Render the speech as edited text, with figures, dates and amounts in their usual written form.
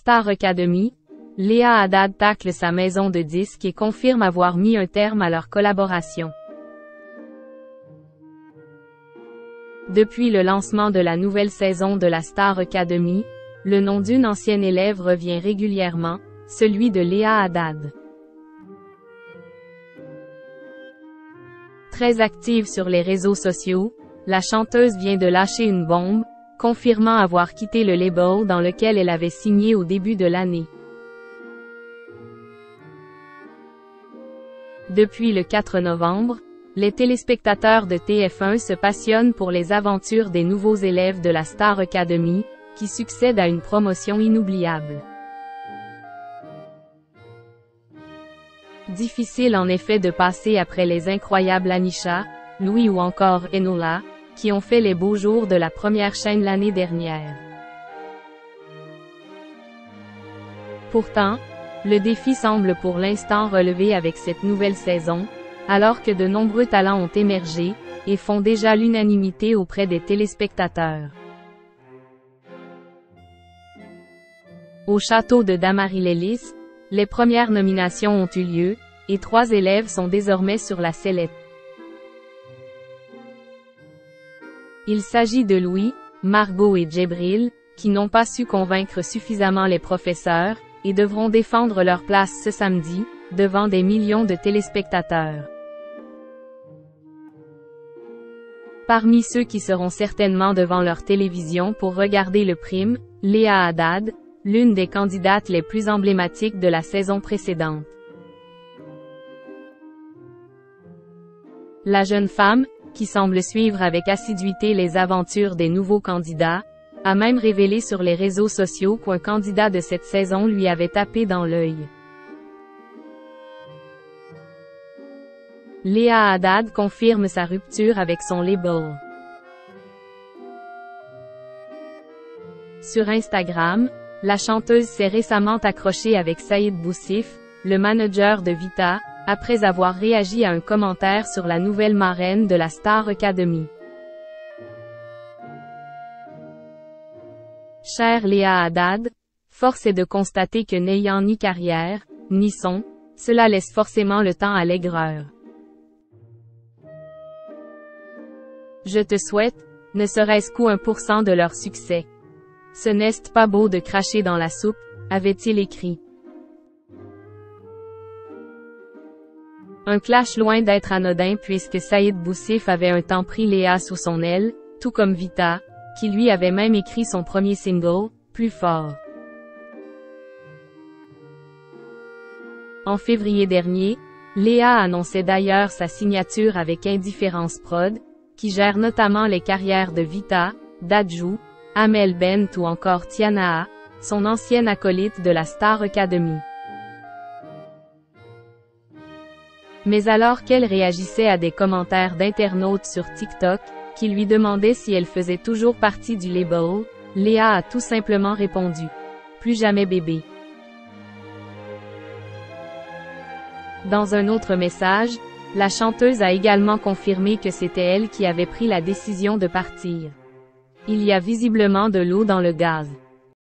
Star Academy, Léa Haddad tacle sa maison de disques et confirme avoir mis un terme à leur collaboration. Depuis le lancement de la nouvelle saison de la Star Academy, le nom d'une ancienne élève revient régulièrement, celui de Léa Haddad. Très active sur les réseaux sociaux, la chanteuse vient de lâcher une bombe, confirmant avoir quitté le label dans lequel elle avait signé au début de l'année. Depuis le 4 novembre, les téléspectateurs de TF1 se passionnent pour les aventures des nouveaux élèves de la Star Academy, qui succèdent à une promotion inoubliable. Difficile en effet de passer après les incroyables Anisha, Louis ou encore Enola, qui ont fait les beaux jours de la première chaîne l'année dernière. Pourtant, le défi semble pour l'instant relevé avec cette nouvelle saison, alors que de nombreux talents ont émergé, et font déjà l'unanimité auprès des téléspectateurs. Au château de Damary-Lélis, les premières nominations ont eu lieu, et 3 élèves sont désormais sur la sellette. Il s'agit de Louis, Margot et Djibril, qui n'ont pas su convaincre suffisamment les professeurs, et devront défendre leur place ce samedi, devant des millions de téléspectateurs. Parmi ceux qui seront certainement devant leur télévision pour regarder le prime, Léa Haddad, l'une des candidates les plus emblématiques de la saison précédente. La jeune femme, qui semble suivre avec assiduité les aventures des nouveaux candidats, a même révélé sur les réseaux sociaux qu'un candidat de cette saison lui avait tapé dans l'œil. Léa Haddad confirme sa rupture avec son label. Sur Instagram, la chanteuse s'est récemment accrochée avec Saïd Boussif, le manager de Vita, après avoir réagi à un commentaire sur la nouvelle marraine de la Star Academy. Chère Léa Haddad, force est de constater que n'ayant ni carrière, ni son, cela laisse forcément le temps à l'aigreur. Je te souhaite, ne serait-ce qu'1% de leur succès. Ce n'est pas beau de cracher dans la soupe, avait-il écrit. Un clash loin d'être anodin puisque Saïd Boussif avait un temps pris Léa sous son aile, tout comme Vita, qui lui avait même écrit son premier single, Plus fort. En février dernier, Léa annonçait d'ailleurs sa signature avec Indifférence Prod, qui gère notamment les carrières de Vita, Dadju, Amel Bent ou encore Tiana A, son ancienne acolyte de la Star Academy. Mais alors qu'elle réagissait à des commentaires d'internautes sur TikTok, qui lui demandaient si elle faisait toujours partie du label, Léa a tout simplement répondu « Plus jamais bébé ». Dans un autre message, la chanteuse a également confirmé que c'était elle qui avait pris la décision de partir. Il y a visiblement de l'eau dans le gaz.